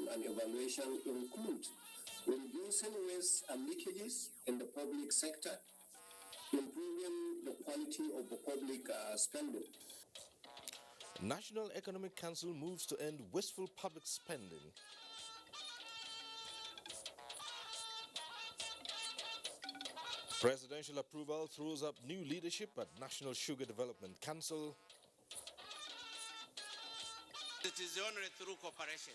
assessment and evaluation include reducing waste and leakages in the public sector, improving the quality of the public spending. National Economic Council moves to end wasteful public spending. Presidential approval throws up new leadership at National Sugar Development Council. It is only through cooperation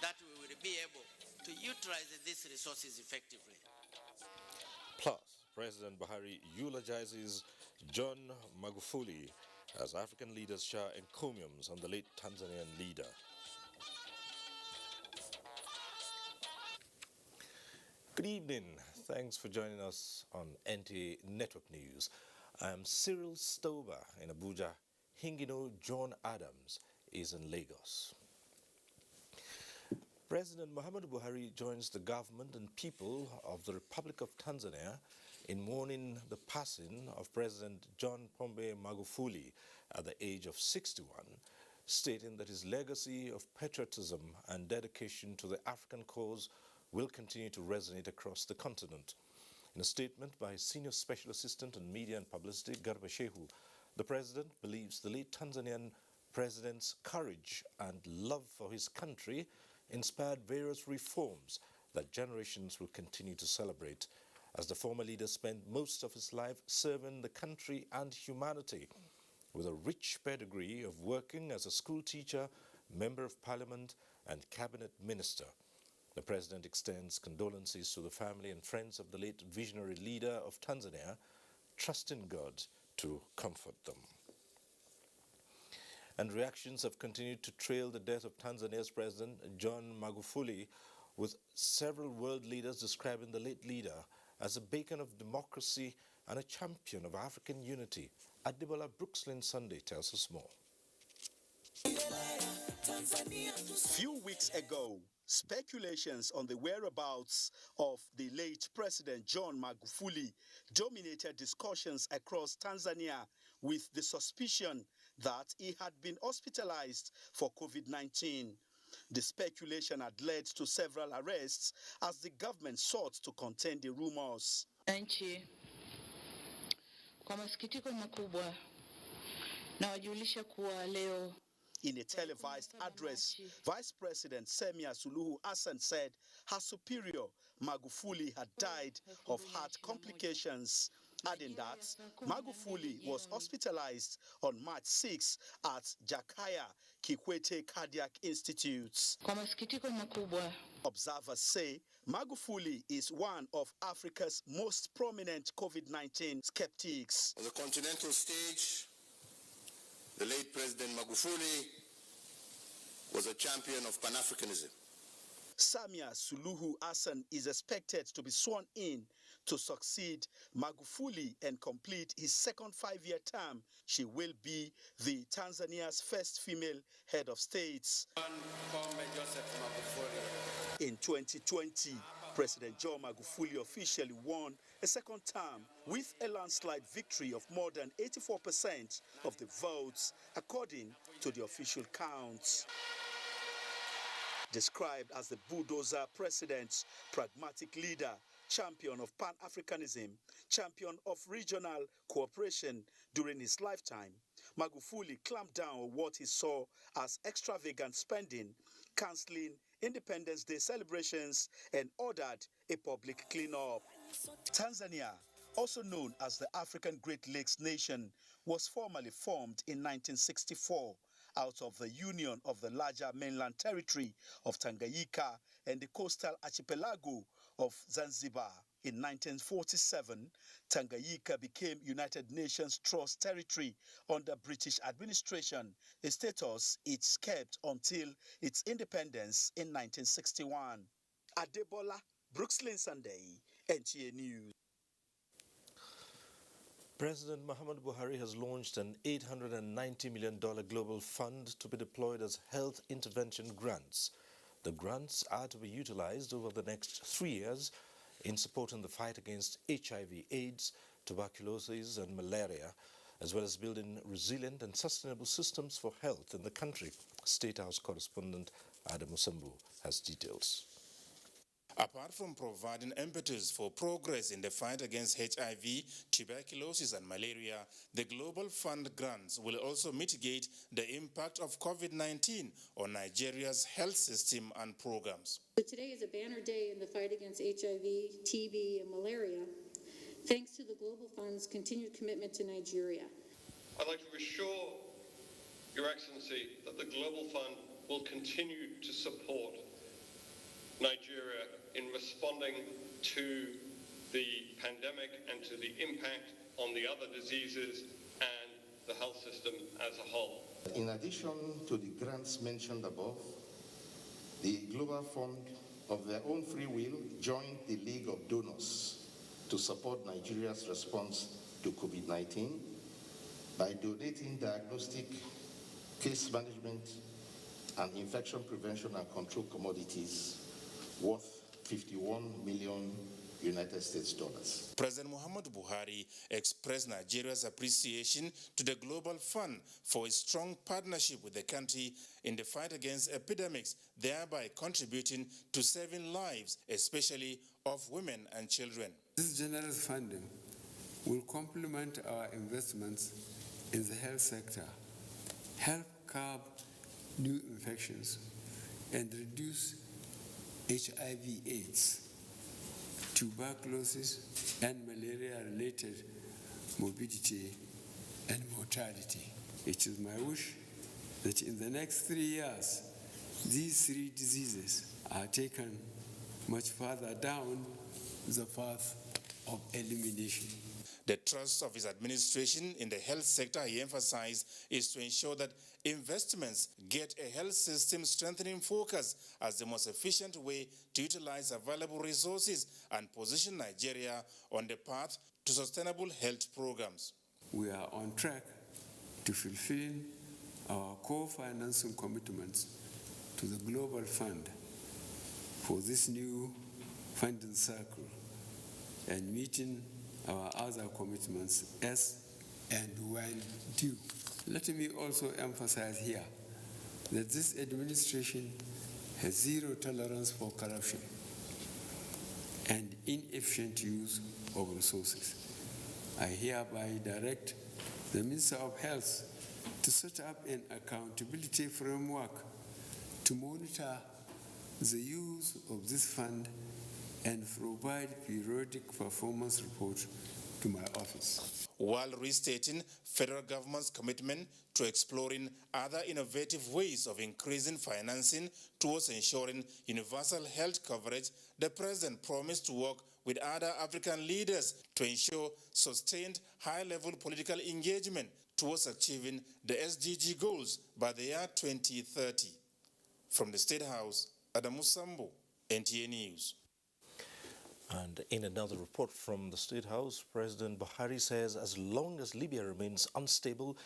that we will be able to utilize these resources effectively. Plus, President Buhari eulogizes John Magufuli as African leaders shower encomiums on the late Tanzanian leader. Good evening. Thanks for joining us on NTA Network News. I am Cyril Stover in Abuja. Hingino John Adams is in Lagos. President Muhammadu Buhari joins the government and people of the Republic of Tanzania in mourning the passing of President John Pombe Magufuli at the age of 61, stating that his legacy of patriotism and dedication to the African cause will continue to resonate across the continent. In a statement by his Senior Special Assistant on Media and Publicity, Garba Shehu, the President believes the late Tanzanian President's courage and love for his country inspired various reforms that generations will continue to celebrate, as the former leader spent most of his life serving the country and humanity, with a rich pedigree of working as a school teacher, member of parliament, and cabinet minister. The President extends condolences to the family and friends of the late visionary leader of Tanzania, trusting God to comfort them. And reactions have continued to trail the death of Tanzania's President John Magufuli, with several world leaders describing the late leader as a beacon of democracy and a champion of African unity. Adebola Brookslyn Sunday tells us more. Few weeks ago, speculations on the whereabouts of the late President John Magufuli dominated discussions across Tanzania, with the suspicion that he had been hospitalized for COVID-19. The speculation had led to several arrests as the government sought to contain the rumors. Nchi, kwa masikitiko makubwa nawajulisha kuwa leo. In a televised address, Vice President Samia Suluhu Hassan said her superior, Magufuli, had died of heart complications, adding that Magufuli was hospitalized on March 6 at Jakaya Kikwete Cardiac Institute. Observers say Magufuli is one of Africa's most prominent COVID-19 skeptics. On the continental stage, the late President Magufuli was a champion of Pan-Africanism. Samia Suluhu Hassan is expected to be sworn in to succeed Magufuli and complete his second 5-year term. She will be the Tanzania's first female head of state. In 2020, President John Magufuli officially won a second term with a landslide victory of more than 84% of the votes, according to the official counts. Described as the bulldozer president, pragmatic leader, champion of Pan-Africanism, champion of regional cooperation during his lifetime, Magufuli clamped down on what he saw as extravagant spending, cancelling Independence Day celebrations, and ordered a public cleanup. Tanzania, also known as the African Great Lakes Nation, was formally formed in 1964 out of the union of the larger mainland territory of Tanganyika and the coastal archipelago of Zanzibar. In 1947, Tanganyika became United Nations Trust territory under British administration, a status it kept until its independence in 1961. Adebola Brookslyn Sunday, NTA News. President Muhammadu Buhari has launched an $890 million global fund to be deployed as health intervention grants. The grants are to be utilized over the next 3 years in supporting the fight against HIV/AIDS, tuberculosis and malaria, as well as building resilient and sustainable systems for health in the country. State House correspondent Adam Musambu has details. Apart from providing impetus for progress in the fight against HIV, tuberculosis and malaria, the Global Fund grants will also mitigate the impact of COVID-19 on Nigeria's health system and programs. So today is a banner day in the fight against HIV, TB, and malaria, thanks to the Global Fund's continued commitment to Nigeria. I'd like to assure Your Excellency that the Global Fund will continue to support Nigeria in responding to the pandemic and to the impact on the other diseases and the health system as a whole. In addition to the grants mentioned above, the Global Fund, of their own free will, joined the League of Donors to support Nigeria's response to COVID-19 by donating diagnostic, case management, and infection prevention and control commodities worth $51 million United States dollars. President Muhammadu Buhari expressed Nigeria's appreciation to the Global Fund for its strong partnership with the country in the fight against epidemics, thereby contributing to saving lives, especially of women and children. This generous funding will complement our investments in the health sector, help curb new infections, and reduce HIV/AIDS, tuberculosis, and malaria-related morbidity and mortality. It is my wish that in the next 3 years, these three diseases are taken much further down the path of elimination. The thrust of his administration in the health sector, he emphasized, is to ensure that investments get a health system strengthening focus as the most efficient way to utilize available resources and position Nigeria on the path to sustainable health programs. We are on track to fulfill our co-financing commitments to the Global Fund for this new funding cycle and meeting our other commitments as and when due. Let me also emphasize here that this administration has zero tolerance for corruption and inefficient use of resources. I hereby direct the Minister of Health to set up an accountability framework to monitor the use of this fund and provide periodic performance reports to my office. While restating federal government's commitment to exploring other innovative ways of increasing financing towards ensuring universal health coverage, the president promised to work with other African leaders to ensure sustained high-level political engagement towards achieving the SDG goals by the year 2030. From the State House, Adam Musambu, NTA News. And in another report from the State House, President Buhari says as long as Libya remains unstable,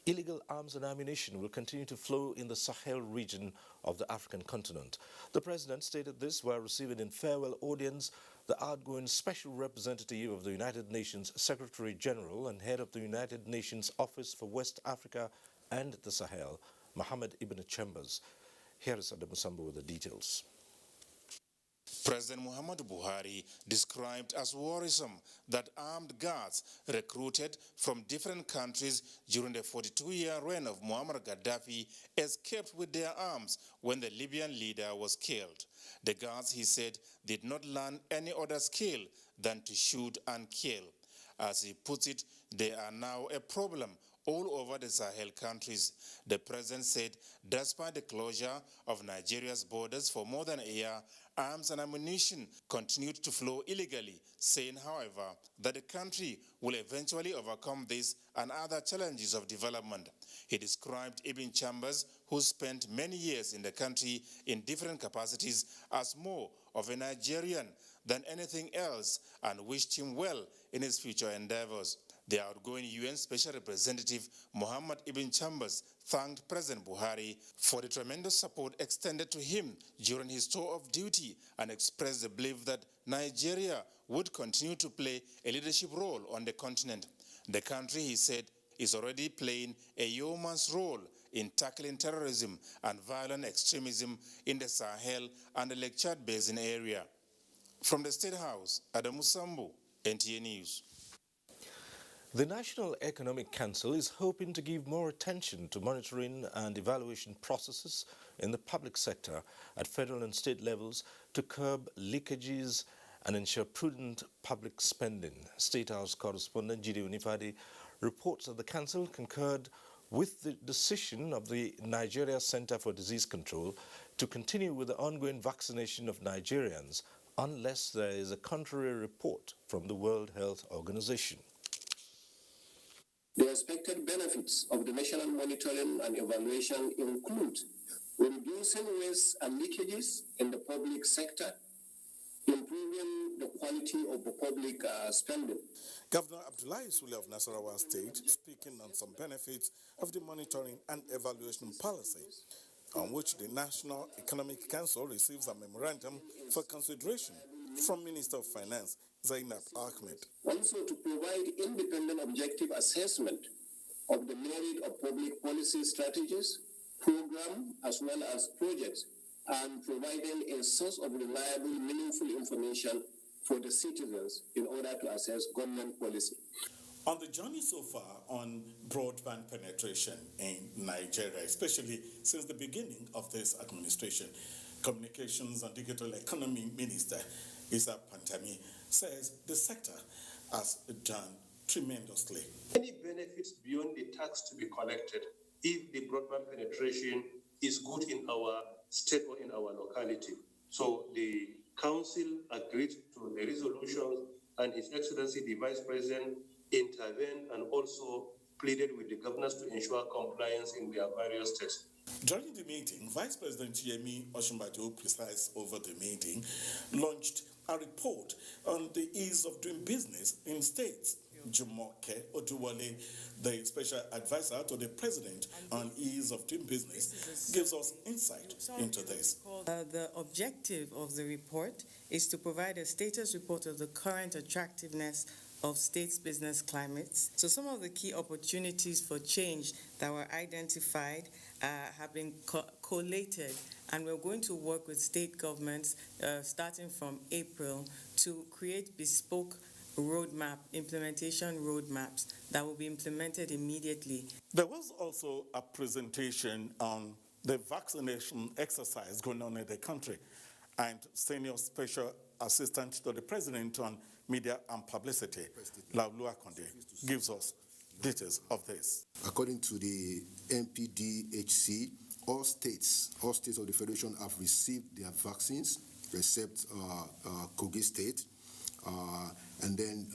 illegal arms and ammunition will continue to flow in the Sahel region of the African continent. The president stated this while receiving in farewell audience the outgoing Special Representative of the United Nations Secretary General and head of the United Nations Office for West Africa and the Sahel, Mohammed Ibn Chambers. Here is Adam Musambu with the details. President Muhammadu Buhari described as worrisome that armed guards recruited from different countries during the 42-year reign of Muammar Gaddafi escaped with their arms when the Libyan leader was killed. The guards, he said, did not learn any other skill than to shoot and kill. As he puts it, they are now a problem all over the Sahel countries. The president said, despite the closure of Nigeria's borders for more than a year, arms and ammunition continued to flow illegally, saying, however, that the country will eventually overcome this and other challenges of development. He described Ibn Chambers, who spent many years in the country in different capacities, as more of a Nigerian than anything else and wished him well in his future endeavors. The outgoing UN Special Representative Mohammed Ibn Chambers thanked President Buhari for the tremendous support extended to him during his tour of duty and expressed the belief that Nigeria would continue to play a leadership role on the continent. The country, he said, is already playing a yeoman's role in tackling terrorism and violent extremism in the Sahel and the Lake Chad Basin area. From the State House, Adamu Sambu, NTA News. The National Economic Council is hoping to give more attention to monitoring and evaluation processes in the public sector at federal and state levels to curb leakages and ensure prudent public spending. State House correspondent Jide Onifade reports that the council concurred with the decision of the Nigeria Center for Disease Control to continue with the ongoing vaccination of Nigerians unless there is a contrary report from the World Health Organization. The expected benefits of the national monitoring and evaluation include reducing waste and leakages in the public sector, improving the quality of the public spending. Governor Abdullahi Sule of Nasarawa State speaking on some benefits of the monitoring and evaluation policy, on which the National Economic Council receives a memorandum for consideration from Minister of Finance Zainab Ahmed. Also to provide independent objective assessment of the merit of public policy strategies, program as well as projects, and providing a source of reliable, meaningful information for the citizens in order to assess government policy. On the journey so far on broadband penetration in Nigeria, especially since the beginning of this administration, Communications and Digital Economy Minister Isa Pantami says the sector has done tremendously. Any benefits beyond the tax to be collected if the broadband penetration is good in our state or in our locality. So the council agreed to the resolution, and His Excellency the Vice President intervened and also pleaded with the governors to ensure compliance in their various states. During the meeting, Vice President Yemi Osinbajo, presided over the meeting, launched a report on the ease of doing business in states. Jumoke Oduwale, the special advisor to the president on ease of doing business, gives us insight into this. The objective of the report is to provide a status report of the current attractiveness of states' business climates. So some of the key opportunities for change that were identified have been collated, and we're going to work with state governments starting from April to create bespoke implementation roadmaps that will be implemented immediately. There was also a presentation on the vaccination exercise going on in the country, and Senior Special Assistant to the President on Media and Publicity, Laulu Akonde, gives us details of this. According to the NPDHC, all states of the Federation have received their vaccines, except Kogi State. And then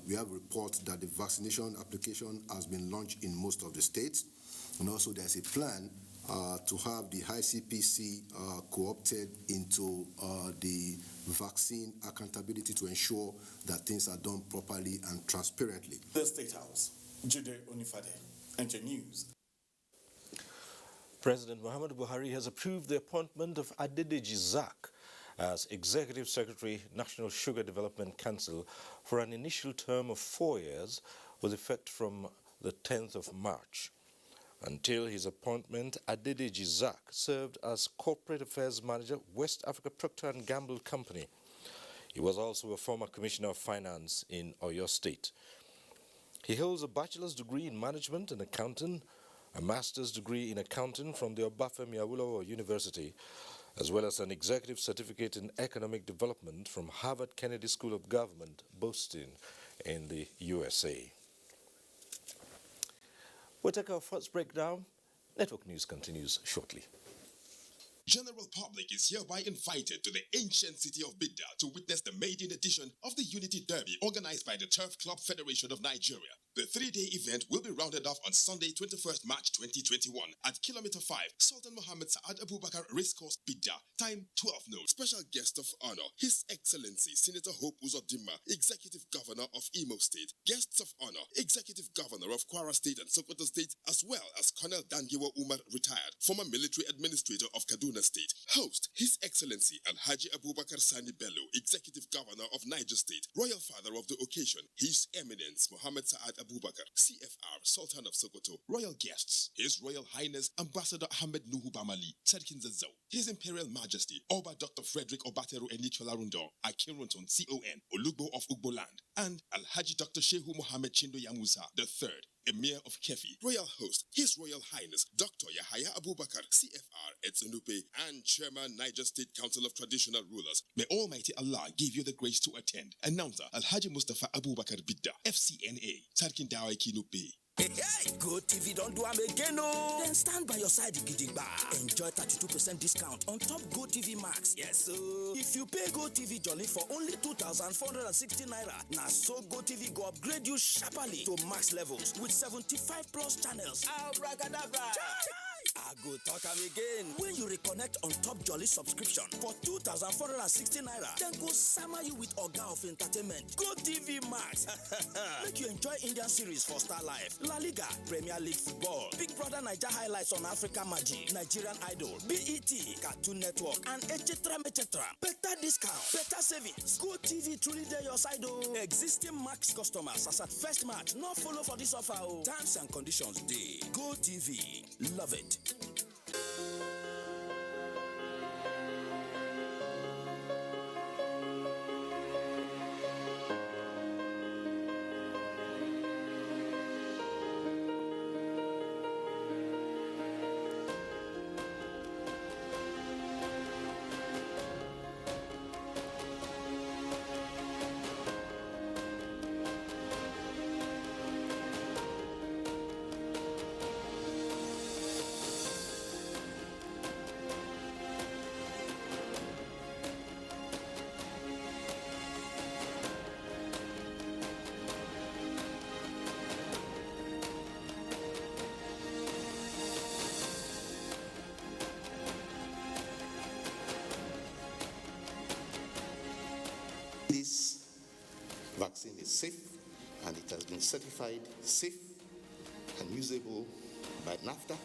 we have reports that the vaccination application has been launched in most of the states. And also there's a plan to have the ICPC co-opted into the vaccine accountability to ensure that things are done properly and transparently. The State House, Jide Onifade, NTA News. President Muhammadu Buhari has approved the appointment of Adedeji Zak as Executive Secretary, National Sugar Development Council for an initial term of 4 years with effect from the 10th of March. Until his appointment, Adedeji Zak served as Corporate Affairs Manager, West Africa Procter & Gamble Company. He was also a former Commissioner of Finance in Oyo State. He holds a bachelor's degree in Management and Accounting, a master's degree in Accounting from the Obafemi Awolowo University, as well as an executive certificate in economic development from Harvard Kennedy School of Government, Boston, in the USA. We'll take our first breakdown. Network News continues shortly. General public is hereby invited to the ancient city of Bidda to witness the maiden edition of the Unity Derby organized by the Turf Club Federation of Nigeria. The three-day event will be rounded off on Sunday, 21st March 2021 at Kilometer 5, Sultan Mohammed Saad Abubakar Racecourse, Bidda. Time 12 noon. Special guest of honor, His Excellency Senator Hope Uzodinma, Executive Governor of Imo State. Guests of honor, Executive Governor of Kwara State and Sokoto State, as well as Colonel Dangiwa Umar, retired, former military administrator of Kaduna Kaduna State, host His Excellency Alhaji Abubakar Sani Bello, Executive Governor of Niger State, Royal Father of the occasion, His Eminence Mohammed Saad Abubakar, CFR Sultan of Sokoto, Royal Guests, His Royal Highness Ambassador Ahmed Nuhu Bamali, Sarkin Zazzau, His Imperial Majesty Oba Dr. Frederick Obateru Enicholarundo, Akinrunton CON, Olugbo of Ugboland, and Alhaji Dr. Shehu Mohammed Chindo Yamusa III, Emir of Kefi, Royal Host, His Royal Highness Dr. Yahaya Abubakar, CFR Etzenupe, and Chairman Niger State Council of Traditional Rulers. May Almighty Allah give you the grace to attend. Announcer Alhaji Mustafa Abubakar Bidda, FCNA, Sarkin Dawai Kinupe. Hey, Go TV don't do am again, oh. Then stand by your side, gidigba. Enjoy 32% discount on top Go TV Max. Yes, so if you pay Go TV Jolly for only 2,460 naira, now so Go TV go upgrade you sharply to max levels with 75 plus channels. Abracadabra. I go talk am again. When you reconnect on top Jolly subscription for 2,460 naira, then go summer you with Oga of Entertainment. Go TV Max. Make you enjoy Indian series for Star Life, La Liga, Premier League football, Big Brother Niger highlights on Africa Magic, Nigerian Idol, BET, Cartoon Network, and etc. Better discount, better savings. Go TV truly there your side, oh. Existing Max customers as at first March, not follow for this offer, oh. Terms and conditions dey. Go TV, love it. This vaccine is safe and it has been certified safe and usable by NAFTA.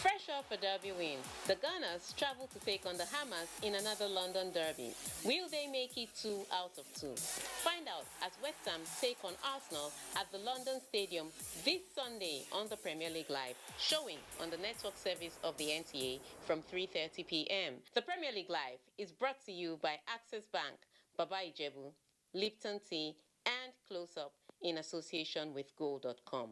Fresh off a derby win, the Gunners travel to take on the Hammers in another London derby. Will they make it 2 out of 2? Find out as West Ham take on Arsenal at the London Stadium this Sunday on the Premier League Live, showing on the network service of the NTA from 3:30 p.m. The Premier League Live is brought to you by Access Bank, Baba Ijebu, Lipton Tea, and Close Up in association with Gold.com.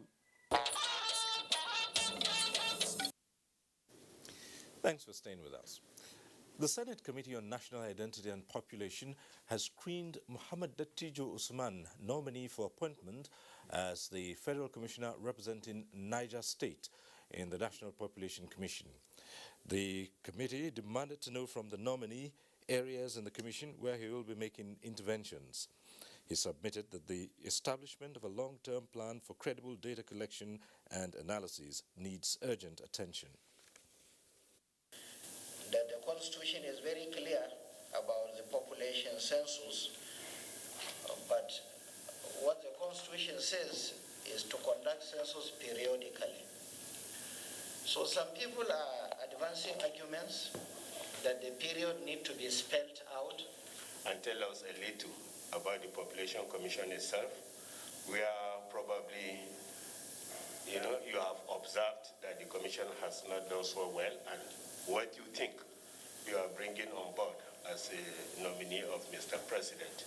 Thanks for staying with us. The Senate Committee on National Identity and Population has screened Muhammad Dattijo Usman, nominee for appointment as the Federal Commissioner representing Niger State in the National Population Commission. The committee demanded to know from the nominee areas in the commission where he will be making interventions. He submitted that the establishment of a long-term plan for credible data collection and analysis needs urgent attention. That the Constitution is very clear about the population census, but what the Constitution says is to conduct census periodically. So some people are advancing arguments that the period need to be spelled out. And tell us a little about the Population Commission itself. We are probably, you have observed that the Commission has not done so well, and what you think you are bringing on board as a nominee of Mr. President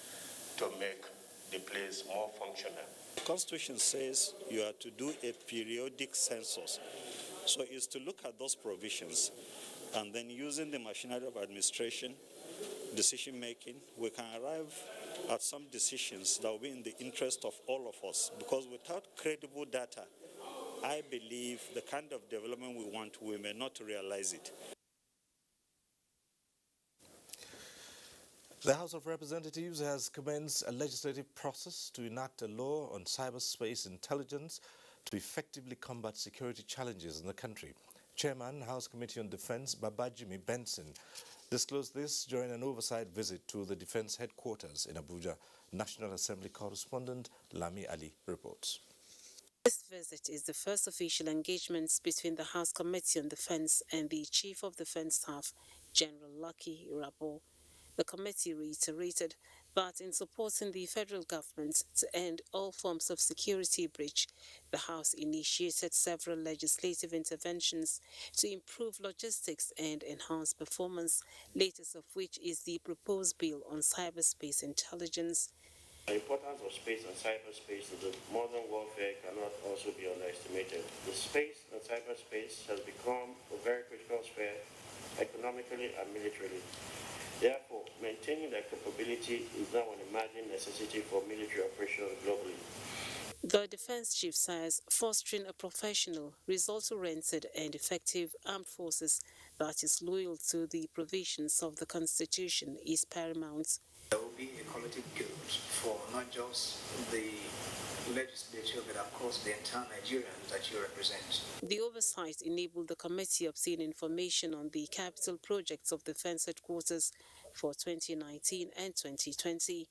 to make the place more functional? The Constitution says you are to do a periodic census. So it's to look at those provisions and then using the machinery of administration, decision making, we can arrive at some decisions that will be in the interest of all of us. Because without credible data, I believe the kind of development we want, we may not realize it. The House of Representatives has commenced a legislative process to enact a law on cyberspace intelligence to effectively combat security challenges in the country. Chairman, House Committee on Defense, Babajimi Benson, Disclosed this during an oversight visit to the Defense Headquarters in Abuja. National Assembly correspondent Lami Ali reports. This visit is the first official engagement between the House Committee on Defense and the Chief of Defense Staff, General Lucky Rabo. The committee reiterated that in supporting the federal government to end all forms of security breach, the House initiated several legislative interventions to improve logistics and enhance performance, latest of which is the proposed bill on cyberspace intelligence. The importance of space and cyberspace to the modern warfare cannot also be underestimated. The space and cyberspace has become a very critical sphere economically and militarily. Therefore, maintaining their capability is now an emerging necessity for military operations globally. The defense chief says fostering a professional, result-oriented and effective armed forces that is loyal to the provisions of the Constitution is paramount. There will be a collective good for not just the legislature, but of course the entire Nigerians that you represent. The oversight enabled the committee to obtain information on the capital projects of Defense Headquarters for 2019 and 2020.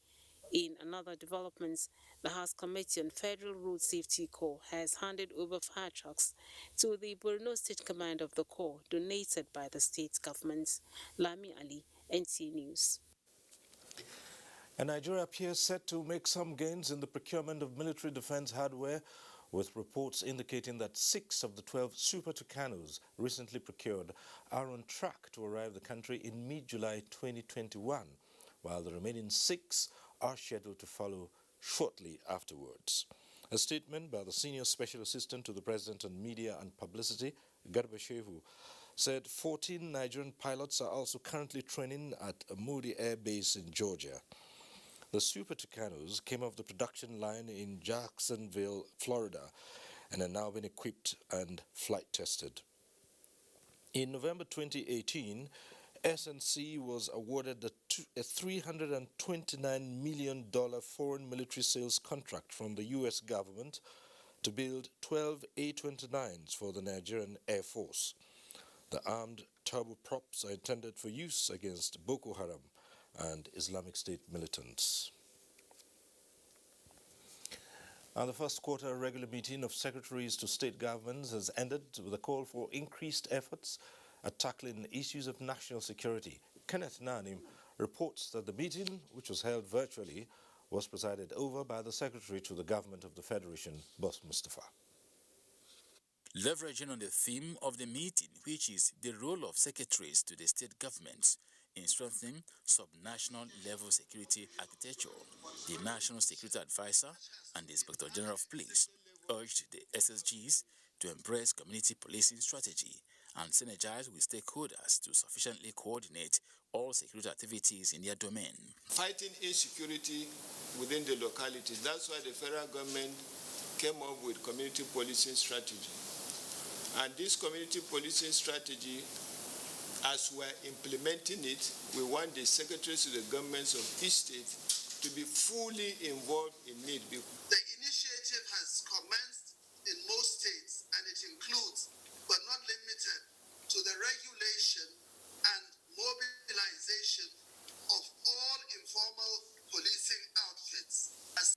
In another development, the House Committee on Federal Road Safety Corps has handed over fire trucks to the Borno State Command of the Corps, donated by the state government. Lami Ali, NTA News. And Nigeria appears set to make some gains in the procurement of military defense hardware, with reports indicating that 6 of the 12 Super Tucanos recently procured are on track to arrive the country in mid-July 2021, while the remaining 6 are scheduled to follow shortly afterwards. A statement by the Senior Special Assistant to the President on Media and Publicity, Garba Shehu, said 14 Nigerian pilots are also currently training at Moody Air Base in Georgia. The Super Tucanos came off the production line in Jacksonville, Florida, and are now being equipped and flight tested. In November 2018, SNC was awarded a $329 million foreign military sales contract from the U.S. government to build 12 A-29s for the Nigerian Air Force. The armed turboprops are intended for use against Boko Haram and Islamic State militants. And the first quarter regular meeting of secretaries to state governments has ended with a call for increased efforts at tackling issues of national security. Kenneth Nanim reports that the meeting, which was held virtually, was presided over by the Secretary to the Government of the Federation, Boss Mustafa. Leveraging on the theme of the meeting, which is the role of secretaries to the state governments in strengthening sub-national level security architecture, the National Security Advisor and the Inspector General of Police urged the SSGs to embrace community policing strategy and synergize with stakeholders to sufficiently coordinate all security activities in their domain. Fighting insecurity within the localities, that's why the federal government came up with community policing strategy. And this community policing strategy, as we're implementing it, we want the secretaries to the governments of each state to be fully involved in it. The initiative has commenced in most states, and it includes, but not limited to, the regulation and mobilization of all informal policing outfits.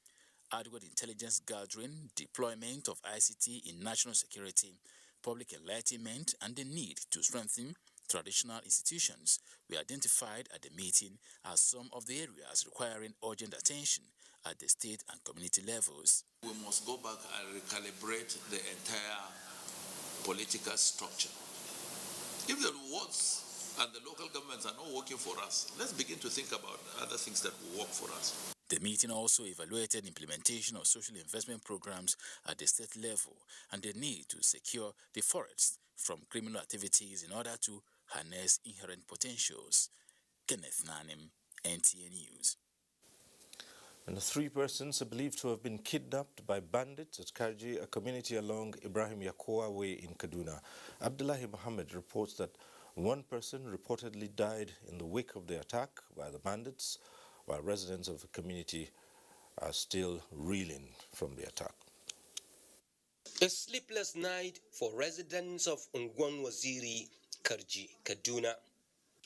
Adequate intelligence gathering, deployment of ICT in national security, public enlightenment, and the need to strengthen traditional institutions were identified at the meeting as some of the areas requiring urgent attention at the state and community levels. We must go back and recalibrate the entire political structure. If the wards and the local governments are not working for us, let's begin to think about other things that will work for us. The meeting also evaluated implementation of social investment programs at the state level and the need to secure the forests from criminal activities in order to harness inherent potentials. Kenneth Nanim, NTA News. And the 3 persons are believed to have been kidnapped by bandits at Karji, a community along Ibrahim Yakowa Way in Kaduna. Abdullahi Mohammed reports that 1 person reportedly died in the wake of the attack by the bandits, while residents of the community are still reeling from the attack. A sleepless night for residents of Ungwan Waziri, Karji, Kaduna.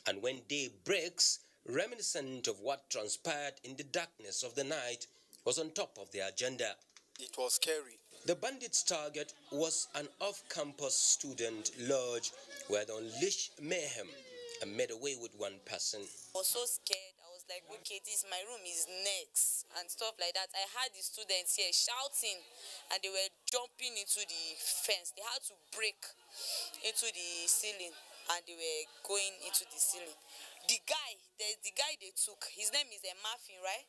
And when day breaks, reminiscent of what transpired in the darkness of the night was on top of their agenda. It was scary. The bandits' target was an off-campus student lodge where they unleashed mayhem and made away with one person. I was so scared. I was like, okay, my room is next and stuff like that. I had the students here shouting and they were jumping into the fence. They had to break into the ceiling and they were going into the ceiling. The guy they took, his name is Muffin, right?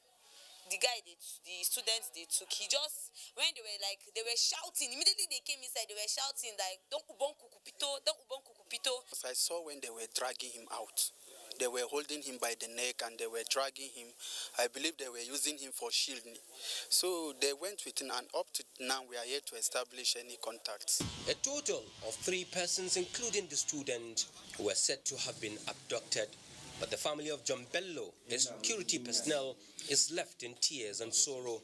The guy, the students they took, he just, when they were shouting, immediately they came inside, they were shouting like, don't ubon kukupito, don't ubon kukupito. I saw when they were dragging him out. They were holding him by the neck and they were dragging him. I believe they were using him for shielding. So they went with him, and up to now we are yet to establish any contacts. A total of 3 persons, including the student, were said to have been abducted. But the family of John Bello, a security personnel, is left in tears and sorrow.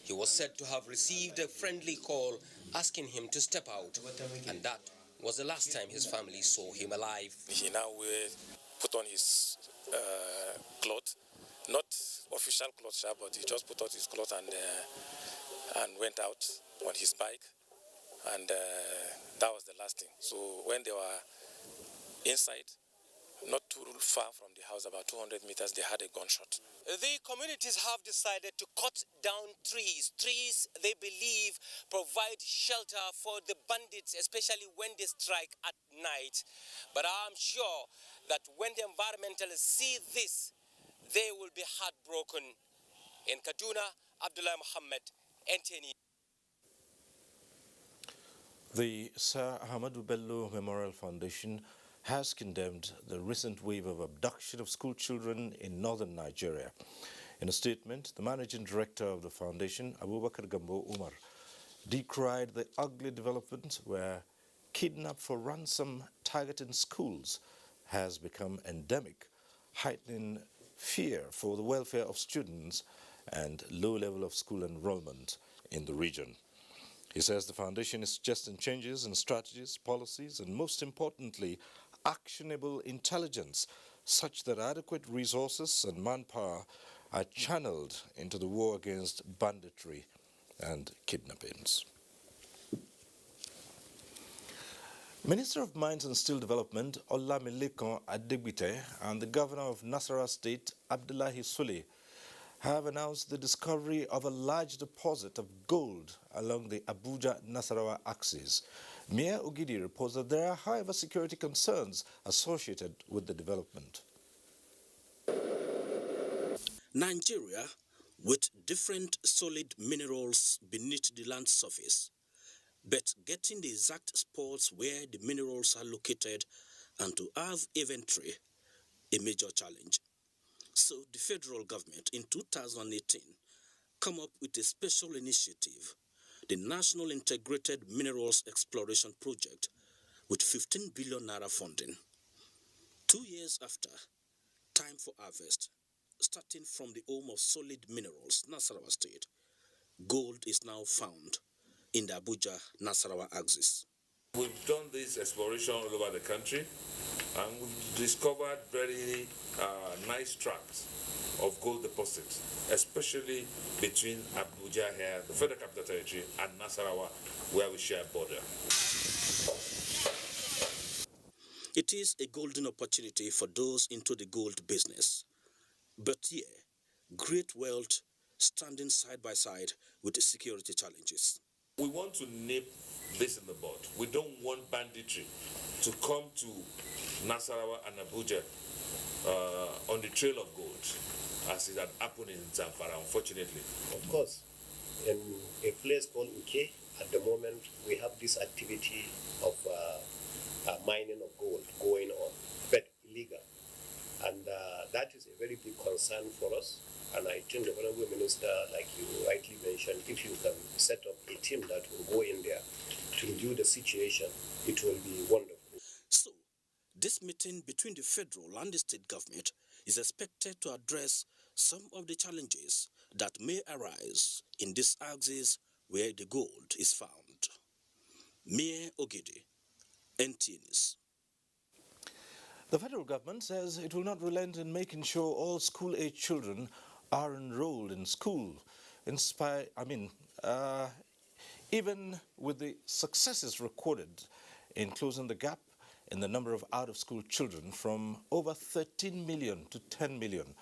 He was said to have received a friendly call asking him to step out, and that was the last time his family saw him alive. He now put on his clothes, not official clothes, but he just put on his clothes and went out on his bike, and that was the last thing. So when they were inside, not too far from the house, about 200 meters, they had a gunshot. The communities have decided to cut down trees. Trees, they believe, provide shelter for the bandits, especially when they strike at night. But I'm sure that when the environmentalists see this, they will be heartbroken. In Kaduna, Abdullah Muhammad, NTA. The Sir Ahmadu Bello Memorial Foundation has condemned the recent wave of abduction of school children in northern Nigeria. In a statement, the managing director of the foundation, Abubakar Gambo Umar, decried the ugly development where kidnap for ransom targeting schools has become endemic, heightening fear for the welfare of students and low level of school enrollment in the region. He says the foundation is suggesting changes in strategies, policies, and most importantly, actionable intelligence such that adequate resources and manpower are channeled into the war against banditry and kidnappings. Minister of Mines and Steel Development Olamilekan Adegbite and the Governor of Nasarawa State Abdullahi Sule have announced the discovery of a large deposit of gold along the Abuja-Nasarawa axis. Mia Ogidi reports that there are, however, security concerns associated with the development. Nigeria, with different solid minerals beneath the land surface, but getting the exact spots where the minerals are located and to have inventory, a major challenge. So the federal government in 2018 come up with a special initiative, the National Integrated Minerals Exploration Project, with 15 billion naira funding. 2 years after, time for harvest, starting from the home of solid minerals, Nasarawa State, gold is now found in the Abuja-Nasarawa axis. We've done this exploration all over the country, and we've discovered very nice tracts of gold deposits, especially between Abuja here, the Federal Capital Territory, and Nasarawa, where we share a border. It is a golden opportunity for those into the gold business. But here, great wealth standing side by side with the security challenges. We want to nip this in the bud. We don't want banditry to come to Nasarawa and Abuja on the trail of gold, as it had happened in Zamfara, unfortunately. Of course, in a place called Uke, at the moment, we have this activity of mining of gold going on, but illegal. And that is a very big concern for us. And I think the Honorable Minister, like you rightly mentioned, if you can set up a team that will go in there to review the situation, it will be wonderful. So, this meeting between the federal and the state government is expected to address some of the challenges that may arise in this axis where the gold is found. Mia Ogidi, NTA News. The federal government says it will not relent in making sure all school-age children are enrolled in school, even with the successes recorded in closing the gap in the number of out-of-school children from over 13 million to 10 million.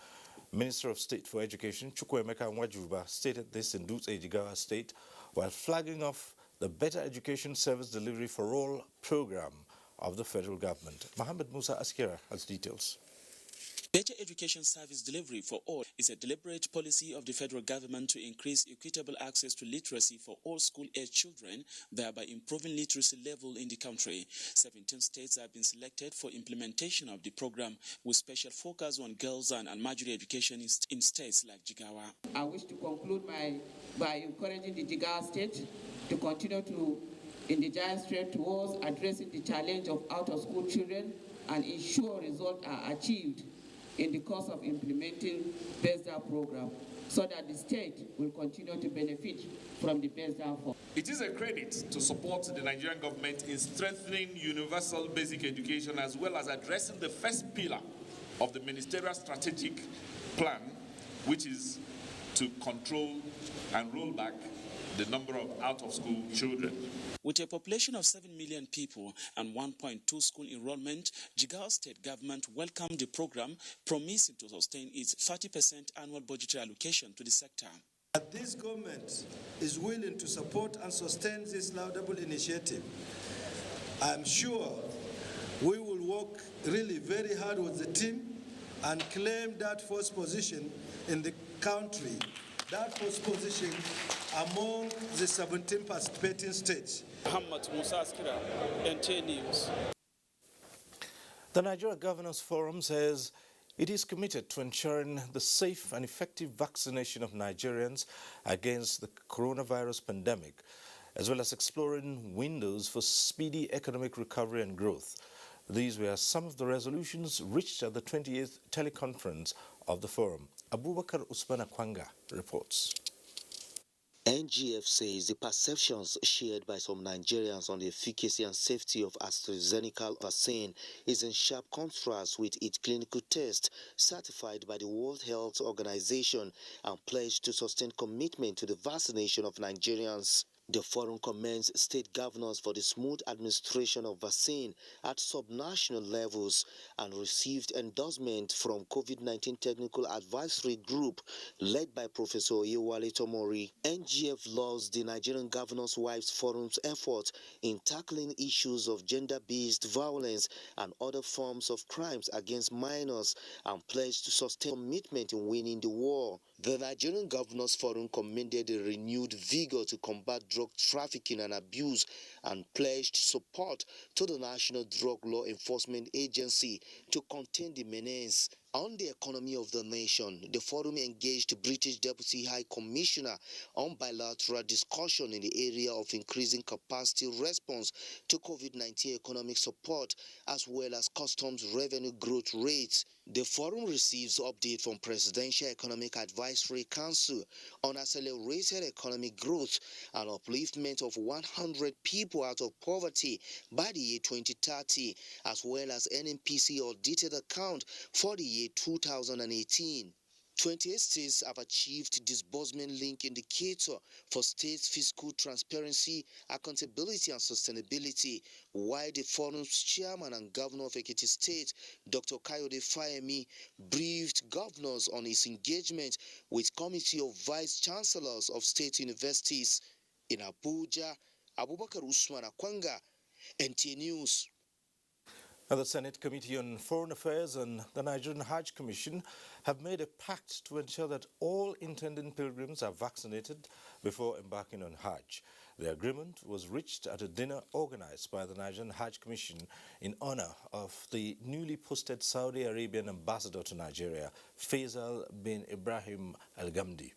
Minister of State for Education, Chukwuemeka Nwajuba, stated this in Dutse Jigawa State while flagging off the Better Education Service Delivery for All program of the federal government. Mohammed Musa Askira has details. Better education service delivery for all is a deliberate policy of the federal government to increase equitable access to literacy for all school-age children, thereby improving literacy level in the country. 17 states have been selected for implementation of the program, with special focus on girls and Almajiri education in states like Jigawa. I wish to conclude by encouraging the Jigawa state to continue to energize straight towards addressing the challenge of out-of-school children and ensure results are achieved in the course of implementing BESDA program, so that the state will continue to benefit from the BESDA fund. It is a credit to support the Nigerian government in strengthening universal basic education, as well as addressing the first pillar of the ministerial strategic plan, which is to control and roll back the number of out-of-school children. With a population of 7 million people and 1.2 school enrollment, Jigawa State government welcomed the program, promising to sustain its 30% annual budgetary allocation to the sector. This government is willing to support and sustain this laudable initiative. I'm sure we will work really very hard with the team and claim that first position in the country, that first position among the 17 participating states. Muhammad Musa Askira, NTA News. The Nigeria Governors Forum says it is committed to ensuring the safe and effective vaccination of Nigerians against the coronavirus pandemic, as well as exploring windows for speedy economic recovery and growth. These were some of the resolutions reached at the 28th teleconference of the forum. Abubakar Usman Akwanga reports. NGF says the perceptions shared by some Nigerians on the efficacy and safety of AstraZeneca vaccine is in sharp contrast with its clinical test certified by the World Health Organization and pledged to sustain commitment to the vaccination of Nigerians. The forum commends state governors for the smooth administration of vaccine at subnational levels and received endorsement from COVID-19 Technical Advisory Group led by Professor Yewale Tomori. NGF lauds the Nigerian Governors' Wives Forum's effort in tackling issues of gender-based violence and other forms of crimes against minors and pledged to sustain commitment in winning the war. The Nigerian Governors Forum commended a renewed vigor to combat drug trafficking and abuse and pledged support to the National Drug Law Enforcement Agency to contain the menace. On the economy of the nation, the forum engaged British Deputy High Commissioner on bilateral discussion in the area of increasing capacity response to COVID-19 economic support, as well as customs revenue growth rates. The forum receives update from Presidential Economic Advisory Council on accelerated economic growth and upliftment of 100 people out of poverty by the year 2030, as well as NNPC audited account for the year 2018. 28 states have achieved disbursement link indicator for states' fiscal transparency, accountability, and sustainability, while the forum's chairman and governor of Ekiti State, Dr. Kayode Fayemi, briefed governors on his engagement with Committee of Vice Chancellors of State Universities. In Abuja, Abubakar Usman Akwanga, NTA News. The Senate Committee on Foreign Affairs and the Nigerian Hajj Commission have made a pact to ensure that all intending pilgrims are vaccinated before embarking on Hajj. The agreement was reached at a dinner organized by the Nigerian Hajj Commission in honor of the newly posted Saudi Arabian ambassador to Nigeria, Faisal bin Ibrahim Al-Ghamdi.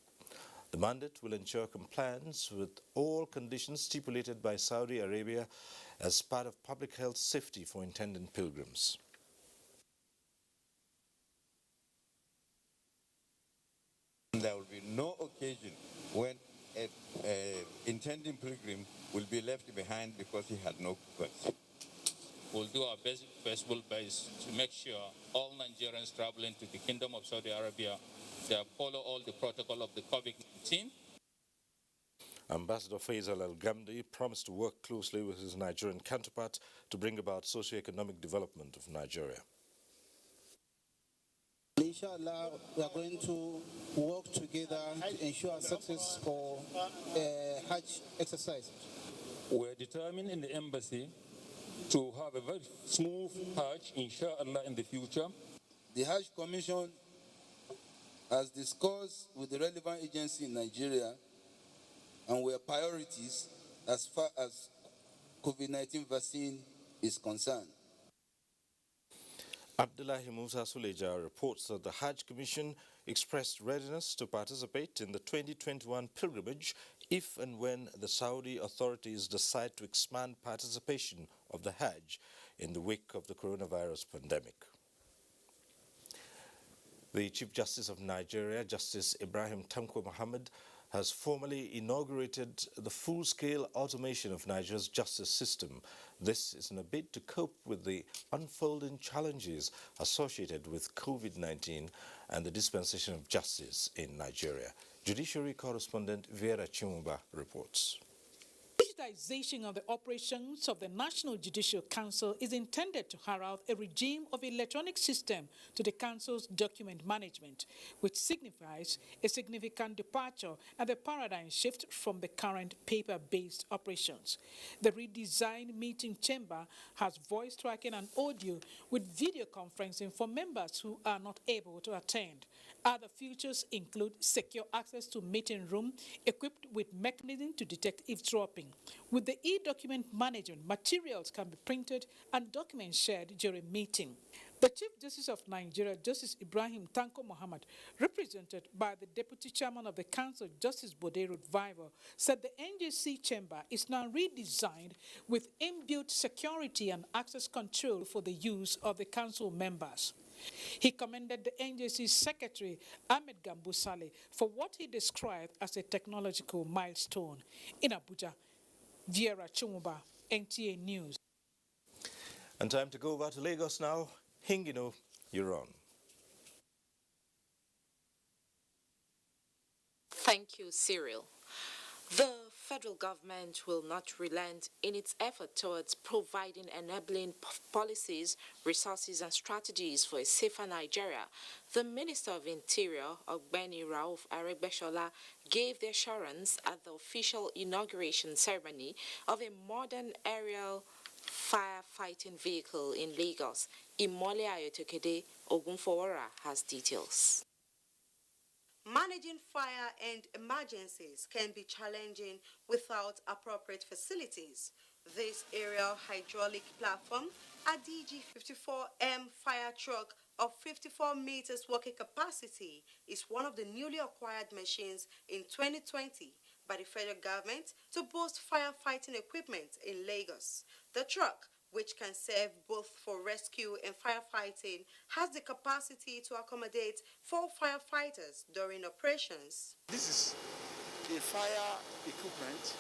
The mandate will ensure compliance with all conditions stipulated by Saudi Arabia as part of public health safety for intending pilgrims. There will be no occasion when an intending pilgrim will be left behind because he had no guts. we'll do our best possible best to make sure all Nigerians traveling to the Kingdom of Saudi Arabia, they follow all the protocol of the COVID-19. Ambassador Faisal Al-Gamdi promised to work closely with his Nigerian counterpart to bring about socio-economic development of Nigeria. Inshallah, we are going to work together to ensure success for Hajj exercise. We're determined in the embassy to have a very smooth Hajj, inshallah, in the future. The Hajj Commission has discussed with the relevant agency in Nigeria and where priorities as far as COVID-19 vaccine is concerned. Abdullahi Musa Suleja reports that the Hajj Commission expressed readiness to participate in the 2021 pilgrimage if and when the Saudi authorities decide to expand participation of the Hajj in the wake of the coronavirus pandemic. The Chief Justice of Nigeria, Justice Ibrahim Tanko Muhammad, has formally inaugurated the full-scale automation of Nigeria's justice system. This is in a bid to cope with the unfolding challenges associated with COVID-19 and the dispensation of justice in Nigeria. Judiciary correspondent Vera Chimumba reports. Digitization of the operations of the National Judicial Council is intended to herald a regime of electronic system to the Council's document management, which signifies a significant departure and the paradigm shift from the current paper-based operations. The redesigned meeting chamber has voice tracking and audio with video conferencing for members who are not able to attend. Other features include secure access to meeting room equipped with mechanism to detect eavesdropping. With the e-document management, materials can be printed and documents shared during meeting. The Chief Justice of Nigeria, Justice Ibrahim Tanko Muhammad, represented by the Deputy Chairman of the Council, Justice Bode Rudviver, said the NJC chamber is now redesigned with inbuilt security and access control for the use of the Council members. He commended the NJC Secretary, Ahmed Gambo Saleh, for what he described as a technological milestone. In Abuja, Vera Chumba, NTA News. And time to go over to Lagos now. Hingino, you're on. Thank you, Cyril. The federal government will not relent in its effort towards providing enabling policies, resources and strategies for a safer Nigeria. The Minister of Interior, Ogbeni Rauf Aregbesola, gave the assurance at the official inauguration ceremony of a modern aerial firefighting vehicle in Lagos. Imole Ayotokede Ogunfowora has details. Managing fire and emergencies can be challenging without appropriate facilities. This aerial hydraulic platform, a DG-54M fire truck of 54 meters working capacity, is one of the newly acquired machines in 2020 by the federal government to boost firefighting equipment in Lagos. The truck, which can serve both for rescue and firefighting, has the capacity to accommodate 4 firefighters during operations. This is a fire equipment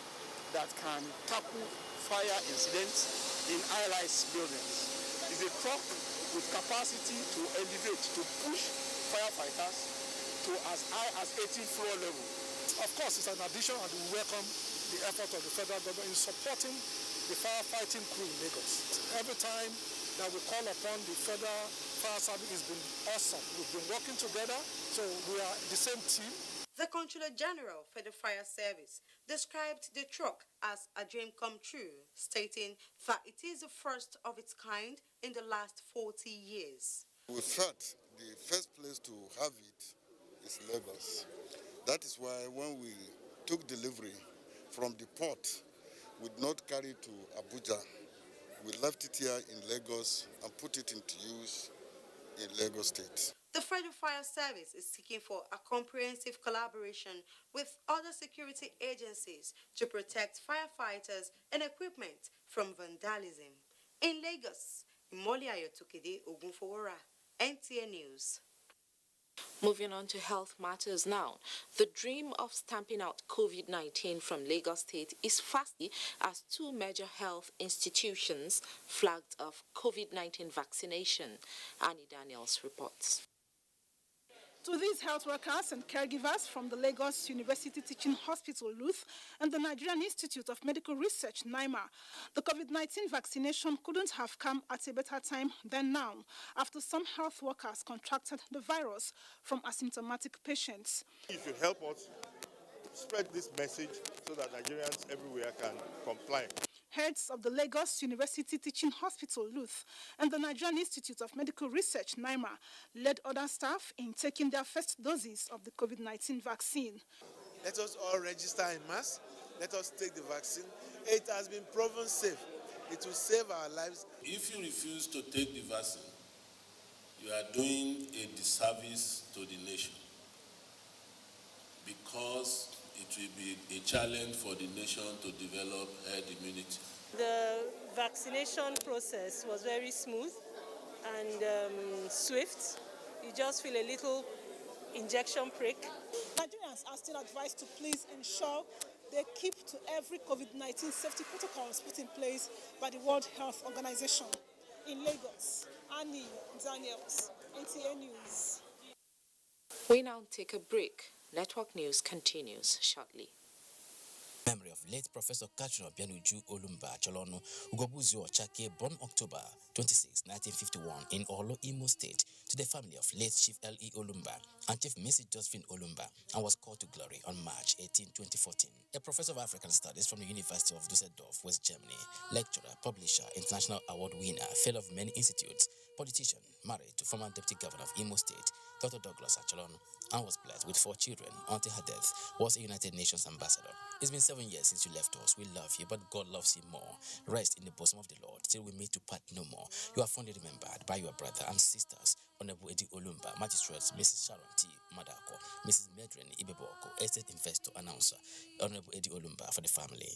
that can tackle fire incidents in high-rise buildings. It's a truck with capacity to elevate, to push firefighters to as high as 18th floor level. Of course, it's an addition, and we welcome the effort of the federal government in supporting the firefighting crew in Lagos. Every time that we call upon the federal fire service, it's been awesome. We've been working together, so we are the same team. The Controller General for the Fire Service described the truck as a dream come true, stating that it is the first of its kind in the last 40 years. We felt the first place to have it is Lagos. That is why when we took delivery from the port, we did not carry it to Abuja. We left it here in Lagos and put it into use in Lagos State. The Federal Fire Service is seeking for a comprehensive collaboration with other security agencies to protect firefighters and equipment from vandalism. In Lagos, Imole Ayotokede Ogunfowora, NTA News. Moving on to health matters now. The dream of stamping out COVID-19 from Lagos State is fast as two major health institutions flagged off COVID-19 vaccination. Annie Daniels reports. To these health workers and caregivers from the Lagos University Teaching Hospital, LUTH, and the Nigerian Institute of Medical Research, NIMA, the COVID-19 vaccination couldn't have come at a better time than now, after some health workers contracted the virus from asymptomatic patients. If you help us spread this message so that Nigerians everywhere can comply. Heads of the Lagos University Teaching Hospital, LUTH, and the Nigerian Institute of Medical Research, NIMA, led other staff in taking their first doses of the COVID-19 vaccine. Let us all register en masse. Let us take the vaccine. It has been proven safe. It will save our lives. If you refuse to take the vaccine, you are doing a disservice to the nation, because it will be a challenge for the nation to develop herd immunity. The vaccination process was very smooth and swift. You just feel a little injection prick. Nigerians are still advised to please ensure they keep to every COVID-19 safety protocols put in place by the World Health Organization. In Lagos, Annie Daniels, NTA News. We now take a break. Network News continues shortly. Memory of late Professor Kaduna Bianuju Olumba Cholonu Ugobuzu Ochake, born October 26, 1951 in Olo, Imo State, to the family of late Chief L.E. Olumba and Chief Mrs. Josephine Olumba, and was called to glory on March 18, 2014. A professor of African Studies from the University of Dusseldorf, West Germany, lecturer, publisher, international award winner, fellow of many institutes, politician, married to former Deputy Governor of Imo State, Dr. Douglas Acholonu, and was blessed with 4 children. Until her death, was a United Nations ambassador. It's been 7 years since you left us. We love you, but God loves you more. Rest in the bosom of the Lord till we meet to part no more. You are fondly remembered by your brother and sisters, Honorable Eddie Olumba, Magistrates, Mrs. Sharon T. Madako, Mrs. Medren Ibeboko, Estate Investor, Announcer, Honorable Eddie Olumba, for the family.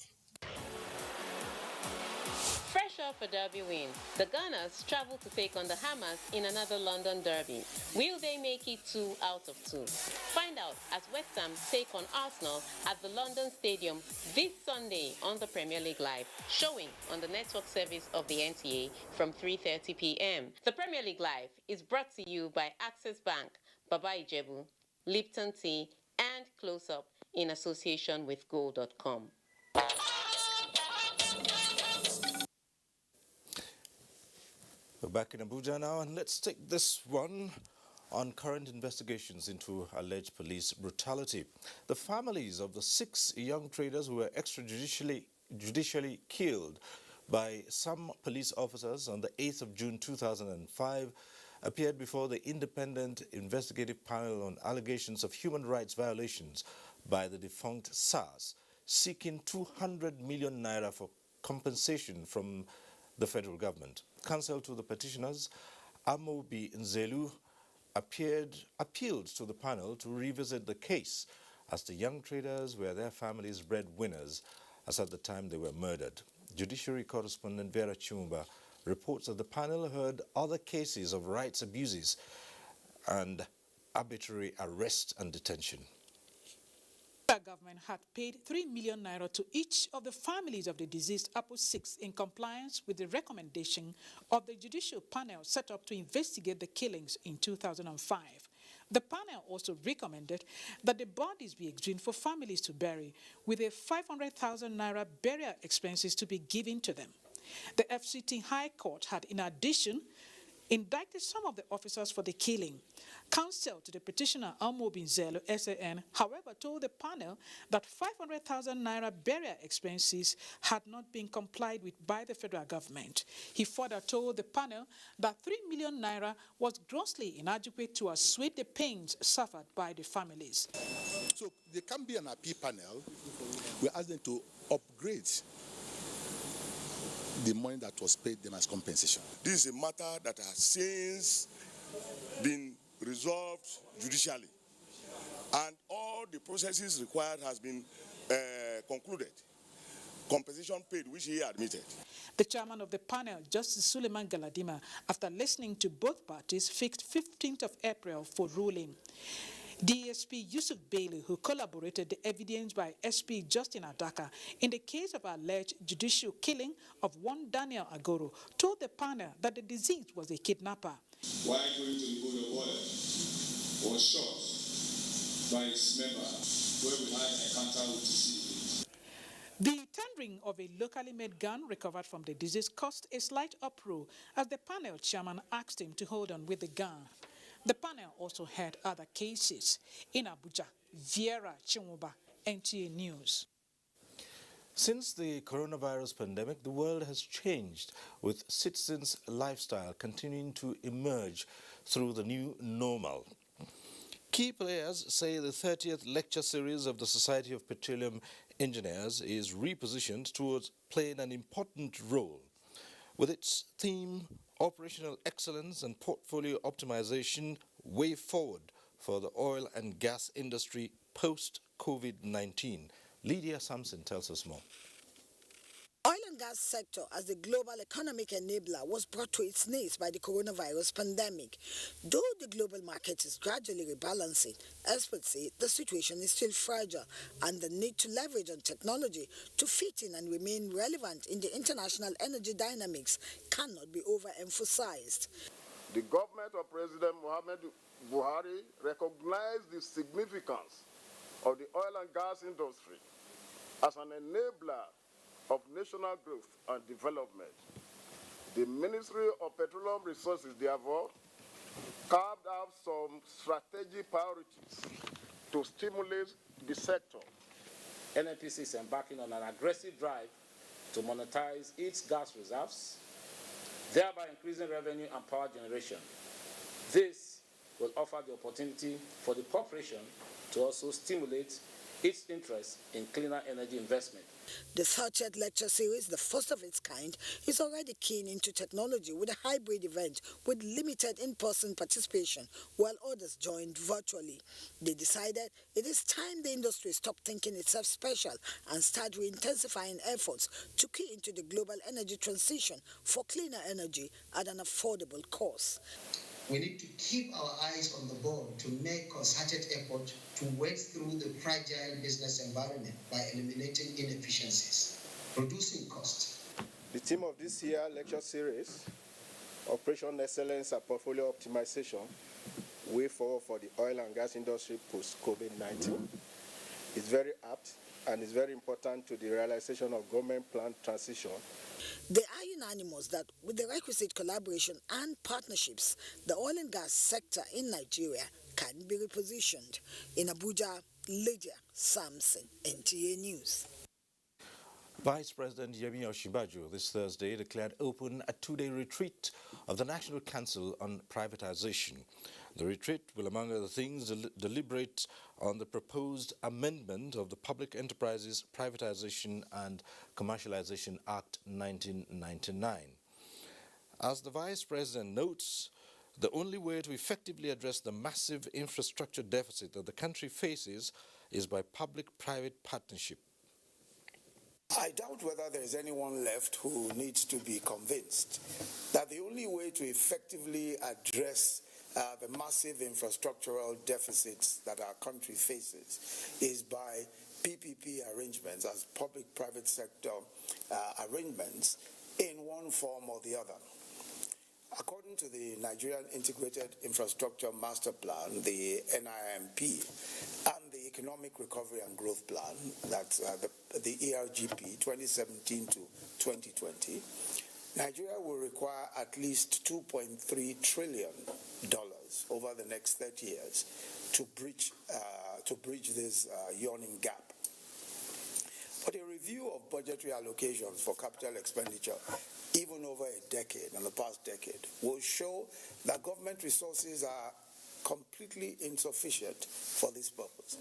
Fresh off a derby win, the Gunners travel to take on the Hammers in another London derby. Will they make it 2 out of 2? Find out as West Ham take on Arsenal at the London Stadium this Sunday on the Premier League Live, showing on the network service of the NTA from 3:30 p.m. The Premier League Live is brought to you by Access Bank, Baba Ijebu, Lipton Tea, and Close Up in association with Gold.com. We're back in Abuja now, and let's take this one on current investigations into alleged police brutality. The families of the 6 young traders who were extrajudicially killed by some police officers on the 8th of June 2005 appeared before the independent investigative panel on allegations of human rights violations by the defunct SARS, seeking 200 million naira for compensation from the federal government. Counsel to the petitioners, Amobi Nzelu, appealed to the panel to revisit the case, as the young traders were their families' breadwinners as at the time they were murdered. Judiciary correspondent Vera Chumba reports that the panel heard other cases of rights abuses and arbitrary arrest and detention. The government had paid 3 million naira to each of the families of the deceased Apple 6 in compliance with the recommendation of the judicial panel set up to investigate the killings in 2005. The panel also recommended that the bodies be exhumed for families to bury, with a 500,000 naira burial expenses to be given to them. The FCT High Court had, in addition, indicted some of the officers for the killing. Counsel to the petitioner Amobi Nzelu SAN, however, told the panel that 500,000 naira burial expenses had not been complied with by the federal government. He further told the panel that 3 million naira was grossly inadequate to assuage the pains suffered by the families. So there can be an appeal panel. We ask them to upgrade the money that was paid them as compensation. This is a matter that has since been resolved judicially, and all the processes required has been concluded. Compensation paid, which he admitted. The chairman of the panel, Justice Suleiman Galadima, after listening to both parties, fixed 15th of April for ruling. DSP Yusuf Bailey, who collaborated the evidence by SP Justin Adaka in the case of alleged judicial killing of one Daniel Agoro, told the panel that the deceased was a kidnapper. While going to the border was shot by its member where we had an encounter with the civilians. The tendering of a locally made gun recovered from the deceased caused a slight uproar as the panel chairman asked him to hold on with the gun. The panel also heard other cases. In Abuja, Viera Chinwuba, NTA News. Since the coronavirus pandemic, the world has changed, with citizens' lifestyle continuing to emerge through the new normal. Key players say the 30th lecture series of the Society of Petroleum Engineers is repositioned towards playing an important role. With its theme, Operational Excellence and Portfolio Optimization, Way Forward for the Oil and Gas Industry Post-COVID-19. Lydia Sampson tells us more. Oil and gas sector as the global economic enabler was brought to its knees by the coronavirus pandemic. Though the global market is gradually rebalancing, experts say the situation is still fragile and the need to leverage on technology to fit in and remain relevant in the international energy dynamics cannot be overemphasized. The government of President Muhammadu Buhari recognized the significance of the oil and gas industry as an enabler of national growth and development. The Ministry of Petroleum Resources, therefore, carved out some strategic priorities to stimulate the sector. NNPC is embarking on an aggressive drive to monetize its gas reserves, thereby increasing revenue and power generation. This will offer the opportunity for the corporation to also stimulate its interest in cleaner energy investment. The 30th lecture series, the first of its kind, is already keen into technology with a hybrid event with limited in-person participation, while others joined virtually. They decided it is time the industry stopped thinking itself special and start re-intensifying efforts to key into the global energy transition for cleaner energy at an affordable cost. We need to keep our eyes on the ball to make concerted effort to wade through the fragile business environment by eliminating inefficiencies, reducing costs. The theme of this year's lecture series, Operational Excellence and Portfolio Optimization, Way Forward for the Oil and Gas Industry Post-COVID-19, is very apt and is very important to the realization of government plan transition. They are unanimous that with the requisite collaboration and partnerships, the oil and gas sector in Nigeria can be repositioned. In Abuja, Lydia Sampson, NTA News. Vice President Yemi Osinbajo this Thursday declared open a two-day retreat of the National Council on Privatization. The retreat will, among other things, deliberate on the proposed amendment of the Public Enterprises Privatization and Commercialization Act 1999. As the Vice President notes, the only way to effectively address the massive infrastructure deficit that the country faces is by public-private partnership. I doubt whether there is anyone left who needs to be convinced that the only way to effectively address the massive infrastructural deficits that our country faces is by PPP arrangements, as public-private sector arrangements, in one form or the other. According to the Nigerian Integrated Infrastructure Master Plan, the NIMP, and the Economic Recovery and Growth Plan, that's the ERGP 2017 to 2020, Nigeria will require at least $2.3 trillion over the next 30 years to bridge this yawning gap. But a review of budgetary allocations for capital expenditure, even over a decade, in the past decade, will show that government resources are completely insufficient for this purpose.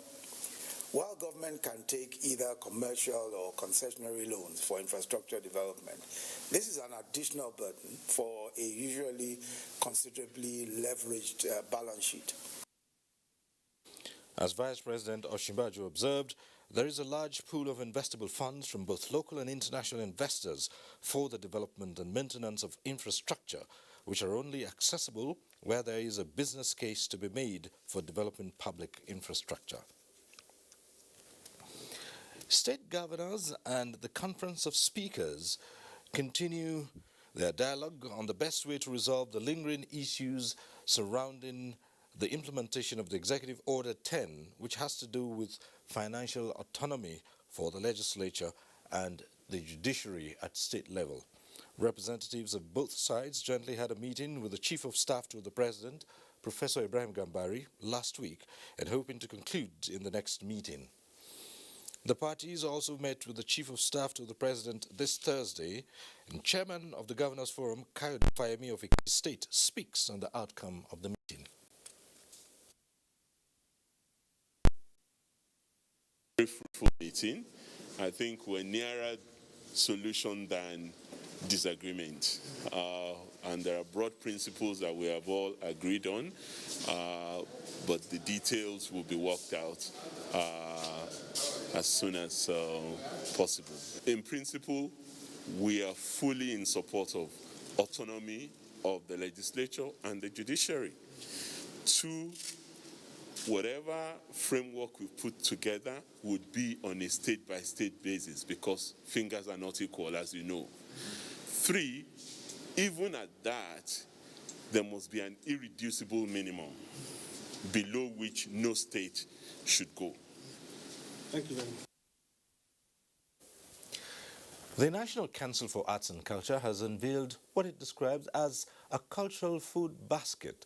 While government can take either commercial or concessionary loans for infrastructure development, this is an additional burden for a usually considerably leveraged balance sheet. As Vice President Osinbajo observed, there is a large pool of investable funds from both local and international investors for the development and maintenance of infrastructure, which are only accessible where there is a business case to be made for developing public infrastructure. State governors and the Conference of Speakers continue their dialogue on the best way to resolve the lingering issues surrounding the implementation of the Executive Order 10, which has to do with financial autonomy for the legislature and the judiciary at state level. Representatives of both sides jointly had a meeting with the Chief of Staff to the President, Professor Ibrahim Gambari, last week, and hoping to conclude in the next meeting. The parties also met with the Chief of Staff to the President this Thursday, and Chairman of the Governors Forum, Kayode Fayemi of Ekiti State, speaks on the outcome of the meeting. Very fruitful meeting. I think we're nearer solution than disagreement. And there are broad principles that we have all agreed on, but the details will be worked out as soon as possible. In principle, we are fully in support of autonomy of the legislature and the judiciary. Two, whatever framework we put together would be on a state-by-state basis because fingers are not equal, as you know. Three, even at that, there must be an irreducible minimum below which no state should go. Thank you very much. The National Council for Arts and Culture has unveiled what it describes as a cultural food basket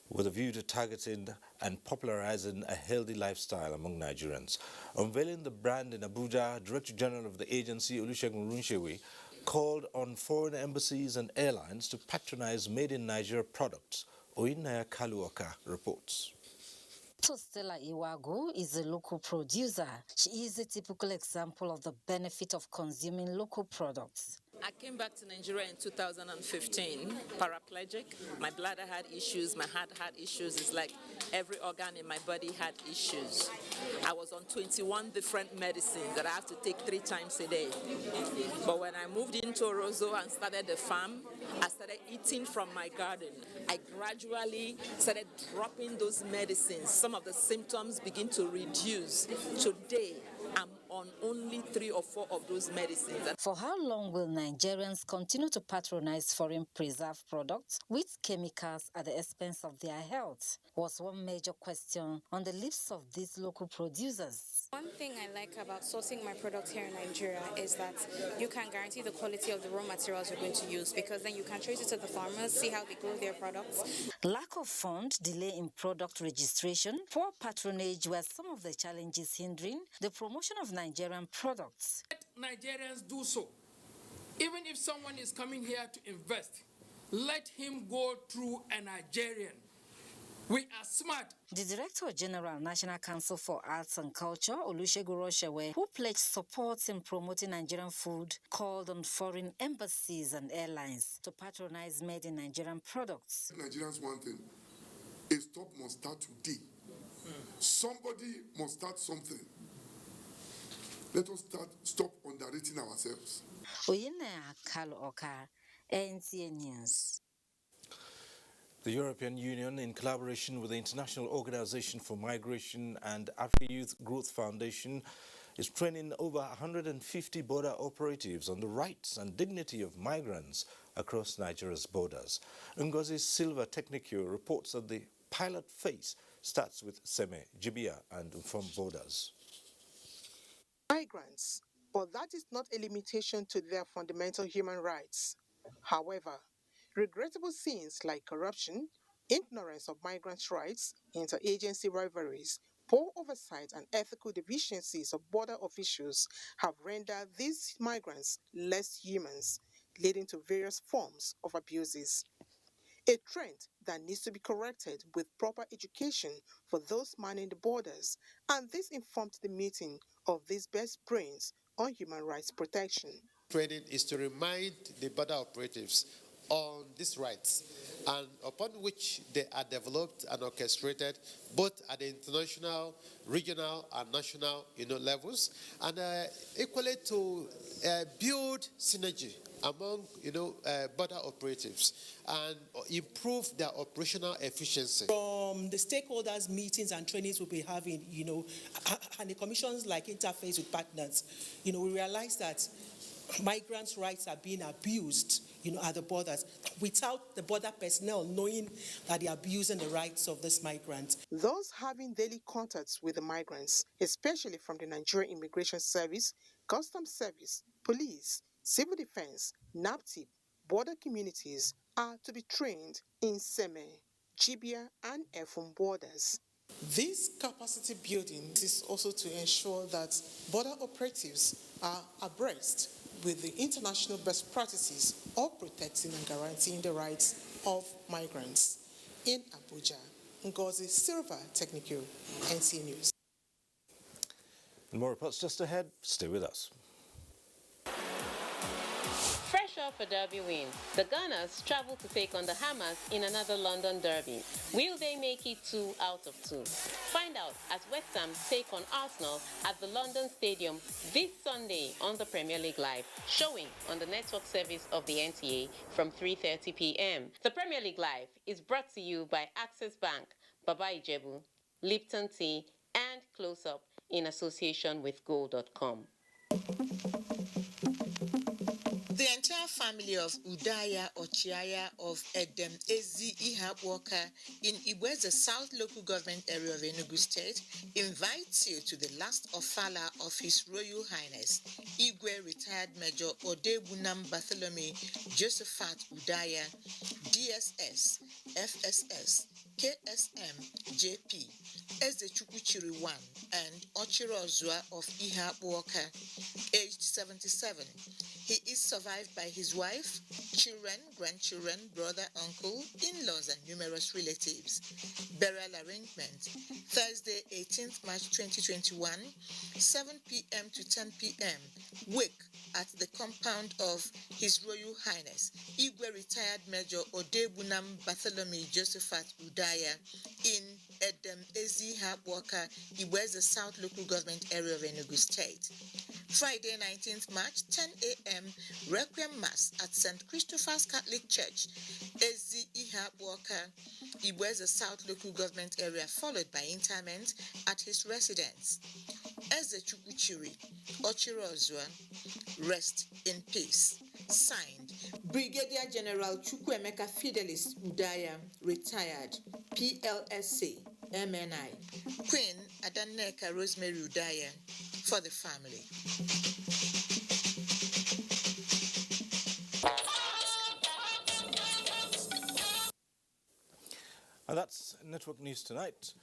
with a view to targeting and popularizing a healthy lifestyle among Nigerians. Unveiling the brand in Abuja, Director General of the agency, Olusegun Runshewe, called on foreign embassies and airlines to patronize made-in-Nigeria products. Oyinaya Kaluoka reports. Stella Iwagu is a local producer. She is a typical example of the benefit of consuming local products. I came back to Nigeria in 2015, paraplegic. My bladder had issues, my heart had issues. It's like every organ in my body had issues. I was on 21 different medicines that I have to take 3 times a day. But when I moved into Orozo and started the farm, I started eating from my garden. I gradually started dropping those medicines. Some of the symptoms begin to reduce. Today, I'm on only 3 or 4 of those medicines. For how long will Nigerians continue to patronize foreign preserved products with chemicals at the expense of their health? Was one major question on the lips of these local producers. One thing I like about sourcing my products here in Nigeria is that you can guarantee the quality of the raw materials you're going to use because then you can trace it to the farmers, see how they grow their products. Lack of fund, delay in product registration, poor patronage were some of the challenges hindering the promotion of Nigerian products. Let Nigerians do so. Even if someone is coming here to invest, let him go through a Nigerian. We are smart. The Director General, National Council for Arts and Culture, Olusegun Runshewe, who pledged support in promoting Nigerian food, called on foreign embassies and airlines to patronize made-in-Nigerian products. Nigerians one thing, a stop must start today. Somebody must start something. Let us stop underrating ourselves. Oyinaya Kaluoka, NTA News. The European Union, in collaboration with the International Organization for Migration and Africa Youth Growth Foundation, is training over 150 border operatives on the rights and dignity of migrants across Nigeria's borders. Ngozi Silva Technicure reports that the pilot phase starts with Seme, Jibia and Inform Borders. Migrants, but that is not a limitation to their fundamental human rights. However, regrettable sins like corruption, ignorance of migrants' rights, interagency rivalries, poor oversight and ethical deficiencies of border officials have rendered these migrants less humans, leading to various forms of abuses. A trend that needs to be corrected with proper education for those manning the borders, and this informed the meeting of these best brains on human rights protection. Training is to remind the border operatives on these rights, and upon which they are developed and orchestrated both at the international, regional, and national levels, and equally to build synergy among border operatives and improve their operational efficiency. From the stakeholders meetings and trainings we'll be having, and the commissions like interface with partners, we realize that migrants' rights are being abused, at the borders, without the border personnel knowing that they are abusing the rights of this migrants. Those having daily contacts with the migrants, especially from the Nigerian Immigration Service, Customs Service, Police, Civil Defense, NAPTIP, border communities, are to be trained in Seme, Jibia, and Efum borders. This capacity building is also to ensure that border operatives are abreast with the international best practices of protecting and guaranteeing the rights of migrants. In Abuja, Ngozi Silva, Technical, NTA News. And more reports just ahead. Stay with us. Fresh off a derby win, the Gunners travel to take on the Hammers in another London derby. Will they make it 2 out of 2? Find out as West Ham take on Arsenal at the London Stadium this Sunday on the Premier League Live, showing on the network service of the NTA from 3:30 p.m. The Premier League Live is brought to you by Access Bank, Baba Ijebu, Lipton Tea, and Close Up in association with Gold.com. The entire family of Udaya Ochiaya of Edem Ezi Ihapwaka in Ibweze South Local Government Area of Enugu State invites you to the last ofala of His Royal Highness Igwe Retired Major Odebunam Bartholomew Josephat Udaya, DSS, FSS, KSM, JP, Ezechukwuchiri 1 and Ochirozua of Ihapwaka, aged 77. He is survived by his wife, children, grandchildren, brother, uncle, in-laws, and numerous relatives. Burial arrangement, Thursday, 18th March 2021, 7 p.m. to 10 p.m. Wake at the compound of His Royal Highness Igwe Retired Major Odebunam Bartholomew Josephat Udaya in Edem Ezi Hapwaka, Ibweze South Local Government Area of Enugu State. Friday, 19th March, 10 a.m., Requiem Mass at St. Christopher's Catholic Church, Ezi Ihapwaka, Ibweze South Local Government Area, followed by interment at his residence. Ezechukwuchiri Ochirozua, rest in peace. Signed, Brigadier General Chukwuemeka Fidelis Udaya, retired, PLSC, MNI. Queen Adaneka Rosemary Udaya, for the family. And that's Network News tonight.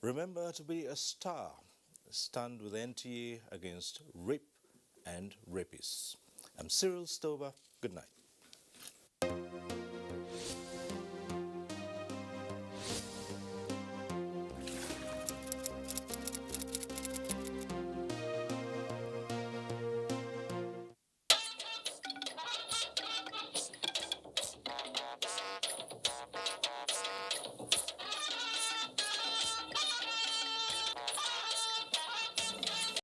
Remember to be a star. Stand with NTA against rape and rapists. I'm Cyril Stover. Good night.